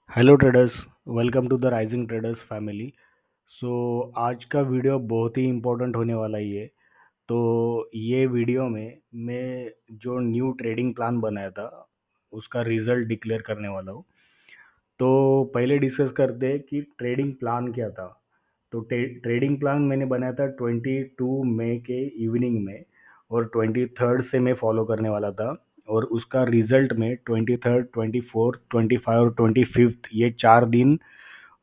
Hello traders. Welcome to the rising traders family. So आज का video बहुत ही important होने वाला ही है। तो ये वीडियो में मैं जो न्यू ट्रेडिंग प्लान बनाया था उसका रिजल्ट डिक्लेयर करने वाला हूँ। तो पहले डिस्कस करते हैं कि ट्रेडिंग प्लान क्या था। तो ट्रेडिंग प्लान मैंने बनाया था 22 मई के इवनिंग में, और 23rd से मैं फॉलो करने वाला था। और उसका रिजल्ट में 23rd, 24th, 25 और 25th ये 4 दिन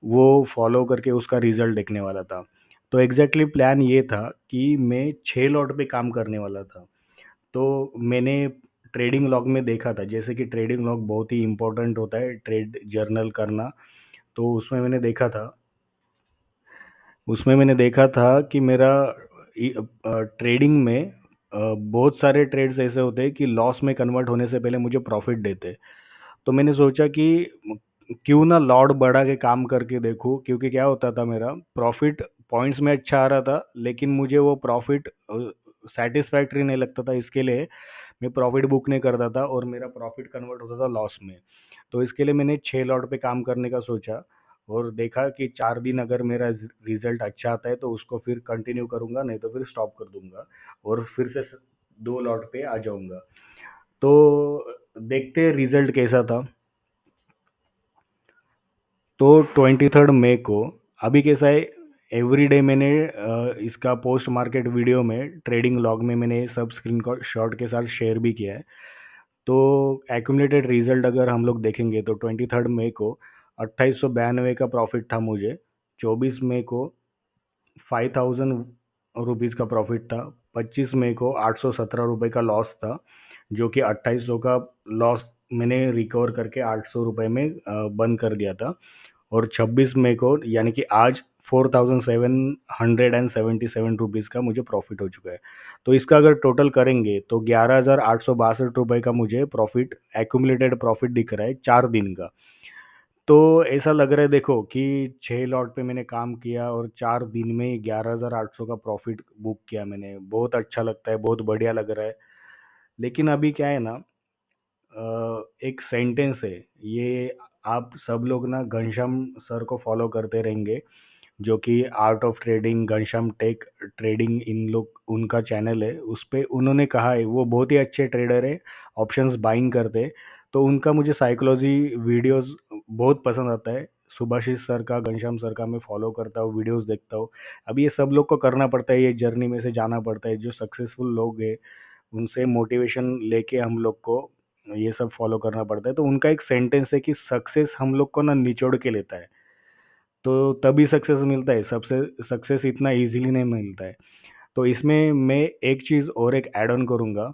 वो फॉलो करके उसका रिजल्ट देखने वाला था। तो एग्जैक्टली प्लान ये था कि मैं 6 लॉट पे काम करने वाला था। तो मैंने ट्रेडिंग लॉग में देखा था, जैसे कि ट्रेडिंग लॉग बहुत ही इंपॉर्टेंट होता है ट्रेड जर्नल करना। तो उसमें मैंने देखा था कि मेरा ट्रेडिंग में बहुत सारे ट्रेड्स ऐसे होते हैं कि लॉस में कन्वर्ट होने से पहले मुझे प्रॉफिट देते। तो मैंने सोचा कि क्यों ना लॉट बढ़ा के काम करके देखूं, क्योंकि क्या होता था मेरा प्रॉफिट पॉइंट्स में अच्छा आ रहा था, लेकिन मुझे वो प्रॉफिट सेटिस्फैक्ट्री नहीं लगता था। इसके लिए मैं प्रॉफिट बुक नहीं करता था और मेरा प्रॉफिट कन्वर्ट होता था लॉस में। तो इसके लिए मैंने 6 लॉट पे काम करने का सोचा, और देखा कि 4 दिन अगर मेरा रिजल्ट अच्छा आता है तो उसको फिर कंटिन्यू करूंगा, नहीं तो फिर स्टॉप कर दूंगा और फिर से 2 लॉट पे आ जाऊंगा। तो देखते हैं रिजल्ट कैसा था। तो 23rd मई को अभी कैसा है, एवरी डे मैंने इसका पोस्ट मार्केट वीडियो में ट्रेडिंग लॉग में मैंने सब स्क्रीन शॉट के साथ शेयर भी किया है। तो एक्यूमुलेटेड रिजल्ट अगर हम लोग देखेंगे तो 23rd मई को 2892 का प्रॉफिट था मुझे। 24 मई को 5000 रुपीज़ का प्रॉफिट था। 25 मई को 817 रुपये का लॉस था, जो कि 2800 का लॉस मैंने रिकवर करके 800 रुपये में बंद कर दिया था। और 26 मई को यानी कि आज 4777 रुपीज़ का मुझे प्रॉफिट हो चुका है। तो इसका अगर टोटल करेंगे तो 11862 रुपये का मुझे प्रॉफिट, एक्यूमुलेटेड प्रॉफिट दिख रहा है 4 दिन का। तो ऐसा लग रहा है देखो कि 6 लॉट पे मैंने काम किया और 4 दिन में 11800 का प्रॉफिट बुक किया मैंने। बहुत अच्छा लगता है, बहुत बढ़िया लग रहा है। लेकिन अभी क्या है ना, एक सेंटेंस है ये, आप सब लोग ना घनश्याम सर को फॉलो करते रहेंगे, जो कि art of trading Ghanshyam tech trading, इन लोग उनका चैनल है, उस पे उन्होंने कहा है, वो बहुत ही अच्छे ट्रेडर है, ऑप्शंस बाइंग करते हैं। तो उनका मुझे साइकोलॉजी वीडियोस बहुत पसंद आता है। सुभाषिस सर का, घनश्याम सर का मैं फॉलो करता हूँ, वीडियोस देखता हूँ। अब ये सब लोग को करना पड़ता है, ये जर्नी में से जाना पड़ता है। जो सक्सेसफुल लोग हैं उनसे मोटिवेशन लेके हम लोग को ये सब फॉलो करना पड़ता है। तो उनका एक सेंटेंस है कि सक्सेस हम लोग को ना निचोड़ के लेता है, तो तभी सक्सेस मिलता है। सबसे सक्सेस इतना इजीली नहीं मिलता है। तो इसमें मैं एक चीज़ और एक ऐड ऑन करूँगा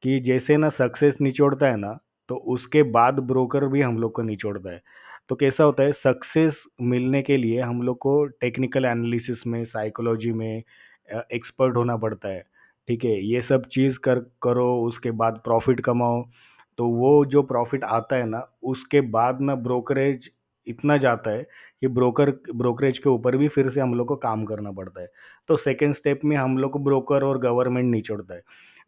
कि जैसे ना सक्सेस निचोड़ता है ना, तो उसके बाद ब्रोकर भी हम लोग को निचोड़ता है। तो कैसा होता है, सक्सेस मिलने के लिए हम लोग को टेक्निकल एनालिसिस में, साइकोलॉजी में एक्सपर्ट होना पड़ता है। ठीक है, ये सब चीज़ करो, उसके बाद प्रॉफिट कमाओ। तो वो जो प्रॉफिट आता है ना, उसके बाद ना ब्रोकरेज इतना जाता है कि ब्रोकरेज के ऊपर भी फिर से हम लोग को काम करना पड़ता है। तो सेकेंड स्टेप में हम लोग को ब्रोकर और गवर्नमेंट निचोड़ता है।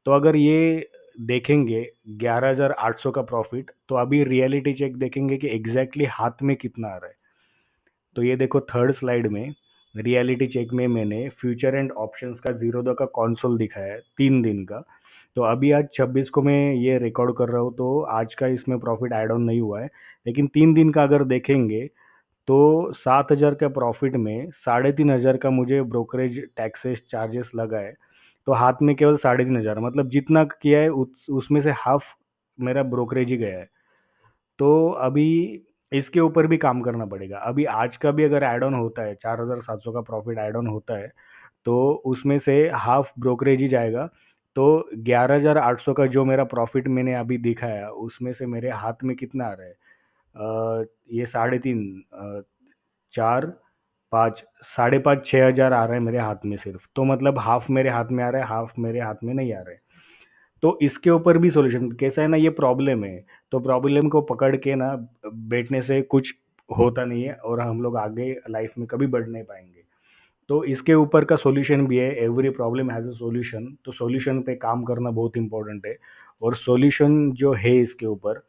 तो अगर ये देखेंगे 11800 का प्रॉफिट, तो अभी रियलिटी चेक देखेंगे कि एग्जैक्टली हाथ में कितना आ रहा है। तो ये देखो थर्ड स्लाइड में, रियलिटी चेक में मैंने फ्यूचर एंड ऑप्शंस का 0 का कॉन्सोल दिखाया है 3 दिन का। तो अभी आज 26 को मैं ये रिकॉर्ड कर रहा हूँ, तो आज का इसमें प्रॉफिट ऐड ऑन नहीं हुआ है। लेकिन 3 दिन का अगर देखेंगे तो 7,000 के प्रॉफिट में 3,500 का मुझे ब्रोकरेज टैक्सेस चार्जेस लगा है। तो हाथ में केवल 3,500, मतलब जितना किया है उसमें से हाफ मेरा ब्रोकरेज ही गया है। तो अभी इसके ऊपर भी काम करना पड़ेगा। अभी आज का भी अगर ऐड ऑन होता है, 4,700 का प्रॉफिट ऐड ऑन होता है, तो उसमें से हाफ ब्रोकरेज ही जाएगा। तो 11,800 का जो मेरा प्रॉफिट मैंने अभी दिखाया, उसमें से मेरे हाथ में कितना आ रहा है, ये 3.5, 4, 5, 5.5, 6,000 आ रहा है मेरे हाथ में सिर्फ। तो मतलब हाफ मेरे हाथ में आ रहा है, हाफ मेरे हाथ में नहीं आ रहा है। तो इसके ऊपर भी सॉल्यूशन कैसा है ना, ये प्रॉब्लम है। तो प्रॉब्लम को पकड़ के ना बैठने से कुछ होता नहीं है, और हम लोग आगे लाइफ में कभी बढ़ नहीं पाएंगे। तो इसके ऊपर का सॉल्यूशन भी है, every problem has a solution. तो सॉल्यूशन पे काम करना बहुत इंपॉर्टेंट है। और सॉल्यूशन जो है इसके ऊपर,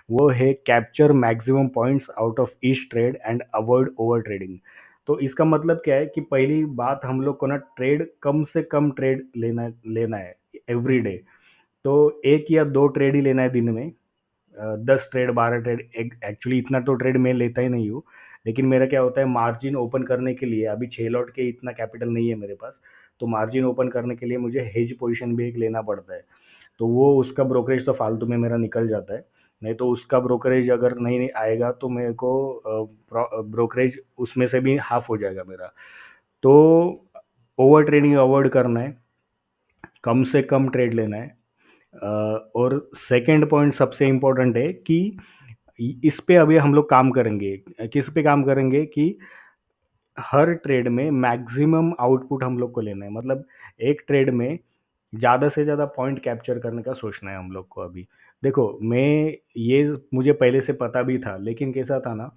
वो है capture maximum points out of each trade and avoid over trading. तो इसका मतलब क्या है कि पहली बात हम लोग को ना ट्रेड कम से कम ट्रेड लेना लेना है एवरी डे। तो एक या दो ट्रेड ही लेना है दिन में। 10 ट्रेड 12 ट्रेड, एक्चुअली इतना तो ट्रेड मैं लेता ही नहीं हूँ। लेकिन मेरा क्या होता है, मार्जिन ओपन करने के लिए अभी 6 लॉट के इतना कैपिटल नहीं है मेरे पास। तो मार्जिन ओपन करने के लिए मुझे हेज पोजीशन भी एक लेना पड़ता है। तो वो उसका ब्रोकरेज तो फालतू में मेरा निकल जाता है। नहीं तो उसका ब्रोकरेज अगर नहीं आएगा तो मेरे को ब्रोकरेज उसमें से भी हाफ हो जाएगा मेरा। तो ओवर ट्रेडिंग अवॉइड करना है, कम से कम ट्रेड लेना है। और सेकंड पॉइंट सबसे इम्पोर्टेंट है कि इस पे अभी हम लोग काम करेंगे। किस पे काम करेंगे कि हर ट्रेड में मैक्सिमम आउटपुट हम लोग को लेना है। मतलब एक ट्रेड में ज़्यादा से ज़्यादा पॉइंट कैप्चर करने का सोचना है हम लोग को अभी। देखो, मैं ये मुझे पहले से पता भी था, लेकिन कैसा था ना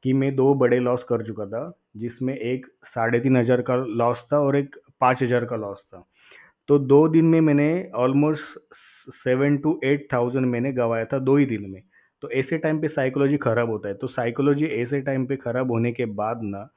कि मैं 2 बड़े लॉस कर चुका था, जिसमें एक 3,500 का लॉस था और एक 5,000 का लॉस था। तो 2 दिन में मैंने ऑलमोस्ट 7 टू 8,000 मैंने गँवाया था 2 ही दिन में। तो ऐसे टाइम पे साइकोलॉजी खराब होता है। तो साइकोलॉजी ऐसे टाइम पे खराब होने के बाद ना,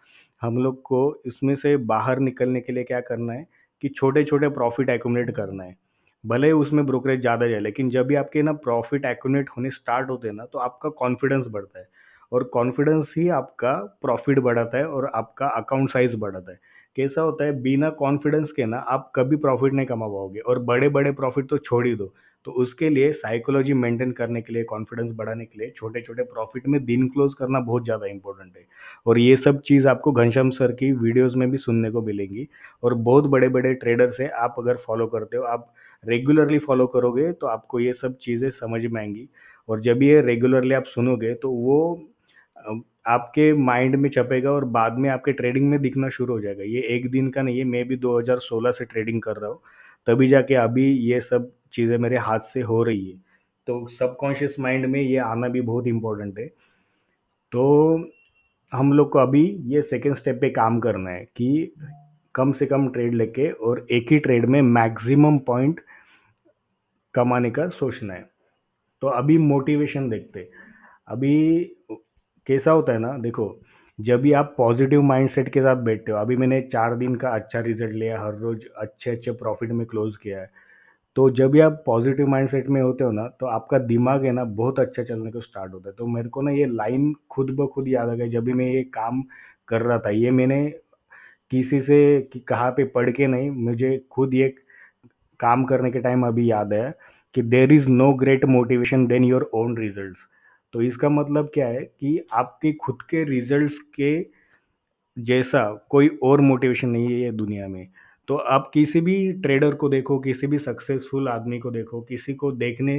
हम लोग को इसमें से बाहर निकलने के लिए क्या करना है कि छोटे-छोटे प्रॉफ़िट एक्युमुलेट करना है। भले ही उसमें ब्रोकरेज ज़्यादा जाए, लेकिन जब भी आपके ना प्रॉफ़िट एक्युमुलेट होने स्टार्ट होते हैं ना, तो आपका कॉन्फिडेंस बढ़ता है। और कॉन्फिडेंस ही आपका प्रॉफ़िट बढ़ाता है और आपका अकाउंट साइज़ बढ़ाता है। कैसा होता है, बिना कॉन्फिडेंस के ना आप कभी प्रॉफिट नहीं कमा पाओगे, और बड़े बड़े प्रॉफिट तो छोड़ ही दो। तो उसके लिए साइकोलॉजी मेंटेन करने के लिए, कॉन्फिडेंस बढ़ाने के लिए छोटे छोटे प्रॉफिट में दिन क्लोज करना बहुत ज़्यादा इंपॉर्टेंट है। और ये सब चीज़ आपको घनश्याम सर की वीडियोस में भी सुनने को मिलेंगी। और बहुत बड़े बड़े ट्रेडर्स हैं, आप अगर फॉलो करते हो, आप रेगुलरली फॉलो करोगे तो आपको ये सब चीज़ें समझ में आएंगी। और जब ये रेगुलरली आप सुनोगे तो वो आपके माइंड में छपेगा और बाद में आपके ट्रेडिंग में दिखना शुरू हो जाएगा। ये एक दिन का नहीं है, मैं भी 2016 से ट्रेडिंग कर रहा हूँ, तभी जाके अभी ये सब चीज़ें मेरे हाथ से हो रही है। तो सबकॉन्शियस माइंड में ये आना भी बहुत इम्पोर्टेंट है। तो हम लोग को अभी ये सेकेंड स्टेप पे काम करना है कि कम से कम ट्रेड लेके और एक ही ट्रेड में मैक्सिमम पॉइंट कमाने का सोचना है। तो अभी मोटिवेशन देखते। अभी कैसा होता है ना, देखो, जब भी आप पॉजिटिव माइंडसेट के साथ बैठते हो, अभी मैंने 4 दिन का अच्छा रिजल्ट लिया, हर रोज अच्छे अच्छे प्रॉफिट में क्लोज किया है। तो जब भी आप पॉजिटिव माइंडसेट में होते हो ना, तो आपका दिमाग है ना बहुत अच्छा चलने को स्टार्ट होता है। तो मेरे को ना ये लाइन खुद ब खुद याद आ गई जब भी मैं ये काम कर रहा था। ये मैंने किसी से कि कहाँ पे पढ़ के नहीं, मुझे खुद ये काम करने के टाइम अभी याद है कि there is no great motivation than your own results. तो इसका मतलब क्या है कि आपके खुद के रिजल्ट्स के जैसा कोई और मोटिवेशन नहीं है ये दुनिया में। तो आप किसी भी ट्रेडर को देखो, किसी भी सक्सेसफुल आदमी को देखो, किसी को देखने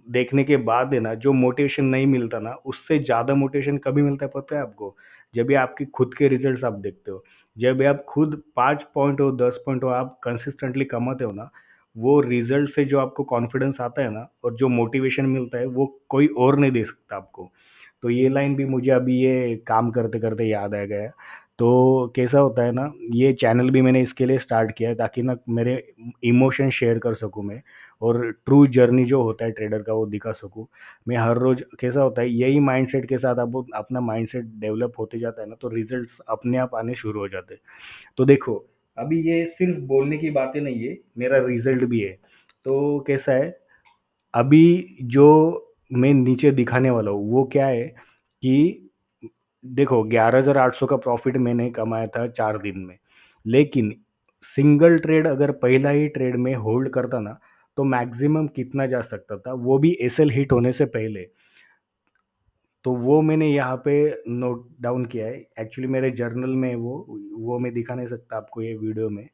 देखने के बाद है ना, जो मोटिवेशन नहीं मिलता ना, उससे ज़्यादा मोटिवेशन कभी मिलता है पता है आपको? जब भी आपकी खुद के रिजल्ट्स आप देखते हो। जब भी आप खुद 5 पॉइंट हो, 10 पॉइंट हो, आप कंसिस्टेंटली कमाते हो ना, वो रिजल्ट से जो आपको कॉन्फिडेंस आता है ना और जो मोटिवेशन मिलता है, वो कोई और नहीं दे सकता आपको। तो ये लाइन भी मुझे अभी ये काम करते-करते याद आ गया। तो कैसा होता है ना, ये चैनल भी मैंने इसके लिए स्टार्ट किया है ताकि ना मेरे इमोशन शेयर कर सकूँ मैं, और ट्रू जर्नी जो होता है ट्रेडर का वो दिखा सकूँ। मैं हर रोज़, कैसा होता है, यही माइंडसेट के साथ अब अपना माइंडसेट डेवलप होते जाता है ना, तो रिजल्ट्स अपने आप आने शुरू हो जाते हैं। तो देखो, अभी ये सिर्फ बोलने की बातें नहीं है, मेरा रिजल्ट भी है। तो कैसा है, अभी जो मैं नीचे दिखाने वाला हूँ वो क्या है कि देखो, 11,800 का प्रॉफिट मैंने कमाया था 4 दिन में। लेकिन सिंगल ट्रेड अगर पहला ही ट्रेड में होल्ड करता ना, तो मैक्सिमम कितना जा सकता था, वो भी एसएल हिट होने से पहले। तो वो मैंने यहाँ पे नोट डाउन किया है। एक्चुअली मेरे जर्नल में वो मैं दिखा नहीं सकता आपको ये वीडियो में।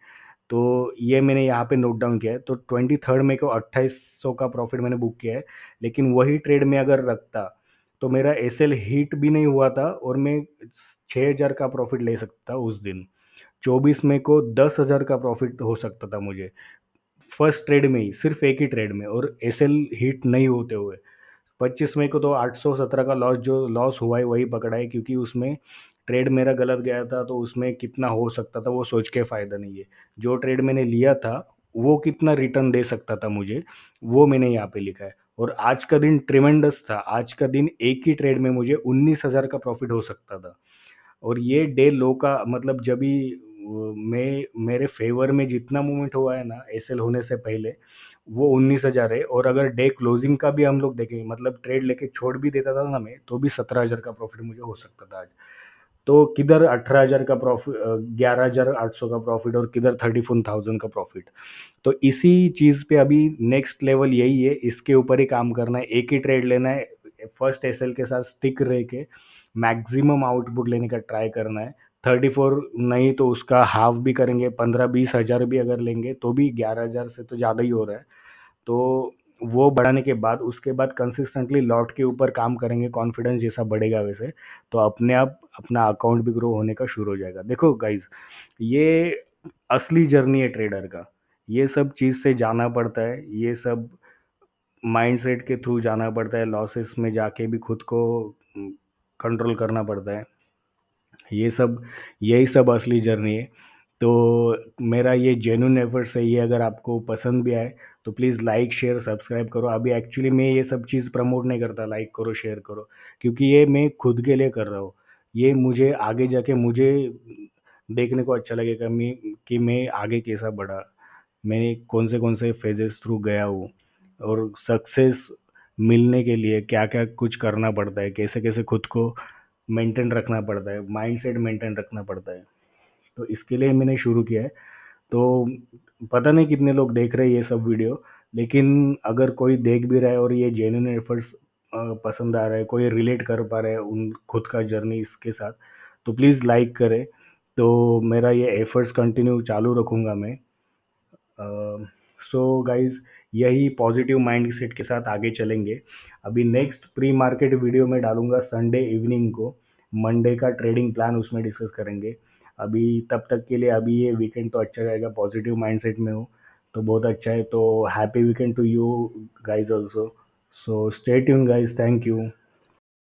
तो ये मैंने यहाँ पे नोट डाउन किया है। तो 23rd मई को 2800 का प्रॉफिट मैंने बुक किया है। लेकिन वही ट्रेड में अगर रखता तो मेरा एसएल हिट भी नहीं हुआ था और मैं 6,000 का प्रॉफिट ले सकता था उस दिन। 24 मई को 10,000 का प्रॉफिट हो सकता था मुझे, फर्स्ट ट्रेड में ही, सिर्फ एक ही ट्रेड में, और एसएल हिट नहीं होते हुए। 25 मई को तो 817 का लॉस, जो लॉस हुआ है वही पकड़ा है, क्योंकि उसमें ट्रेड मेरा गलत गया था। तो उसमें कितना हो सकता था वो सोच के फ़ायदा नहीं है। जो ट्रेड मैंने लिया था वो कितना रिटर्न दे सकता था मुझे, वो मैंने यहाँ पे लिखा है। और आज का दिन ट्रिमेंडस था। आज का दिन एक ही ट्रेड में मुझे 19,000 का प्रॉफिट हो सकता था। और ये डे लो का मतलब जब भी मैं मेरे फेवर में जितना मूवमेंट हुआ है ना एसएल होने से पहले, वो 19,000 है। और अगर डे क्लोजिंग का भी हम लोग देखें, मतलब ट्रेड लेके छोड़ भी देता था ना मैं, तो भी 17,000 का प्रॉफिट मुझे हो सकता था आज। तो किधर 18,000 का प्रॉफिट, 11,800 का प्रॉफिट, और किधर 34,000 का प्रॉफिट। तो इसी चीज़ पे अभी नेक्स्ट लेवल यही है, इसके ऊपर ही काम करना है, एक ही ट्रेड लेना है, फर्स्ट एसएल के साथ स्टिक रह के मैक्सिमम आउटपुट लेने का ट्राई करना है। 34 नहीं तो उसका हाफ भी करेंगे, 15-20 हज़ार भी अगर लेंगे तो भी 11,000 से तो ज़्यादा ही हो रहा है। तो वो बढ़ाने के बाद उसके बाद कंसिस्टेंटली लॉट के ऊपर काम करेंगे, कॉन्फिडेंस जैसा बढ़ेगा वैसे, तो अपने आप अपना अकाउंट भी ग्रो होने का शुरू हो जाएगा। देखो गाइज, ये असली जर्नी है ट्रेडर का। ये सब चीज़ से जाना पड़ता है, ये सब माइंडसेट के थ्रू जाना पड़ता है, लॉसेस में जाके भी खुद को कंट्रोल करना पड़ता है। ये सब, यही सब असली जर्नी है। तो मेरा ये जेन्युइन एफर्ट्स है, ये अगर आपको पसंद भी आए तो प्लीज़ लाइक शेयर सब्सक्राइब करो। अभी एक्चुअली मैं ये सब चीज़ प्रमोट नहीं करता, लाइक करो शेयर करो, क्योंकि ये मैं खुद के लिए कर रहा हूँ। ये मुझे आगे जाके मुझे देखने को अच्छा लगेगा मैं कि मैं आगे कैसा बढ़ा, मैं कौन से फेजेस थ्रू गया हूँ, और सक्सेस मिलने के लिए क्या क्या कुछ करना पड़ता है, कैसे कैसे खुद को मेंटेन रखना पड़ता है, माइंडसेट मेंटेन रखना पड़ता है। तो इसके लिए मैंने शुरू किया है। तो पता नहीं कितने लोग देख रहे हैं ये सब वीडियो, लेकिन अगर कोई देख भी रहा है और ये जेन्युइन एफर्ट्स पसंद आ रहा है, कोई रिलेट कर पा रहा है उन खुद का जर्नी इसके साथ, तो प्लीज़ लाइक करें। तो मेरा ये एफर्ट्स कंटिन्यू चालू रखूँगा मैं। सो गाइज, यही पॉजिटिव माइंडसेट के साथ आगे चलेंगे। अभी नेक्स्ट प्री मार्केट वीडियो में डालूंगा संडे इवनिंग को, मंडे का ट्रेडिंग प्लान उसमें डिस्कस करेंगे। अभी तब तक के लिए अभी ये वीकेंड तो अच्छा रहेगा, पॉजिटिव माइंडसेट में हूँ तो बहुत अच्छा है। तो happy weekend to you guys also. So stay tune guys, thank you.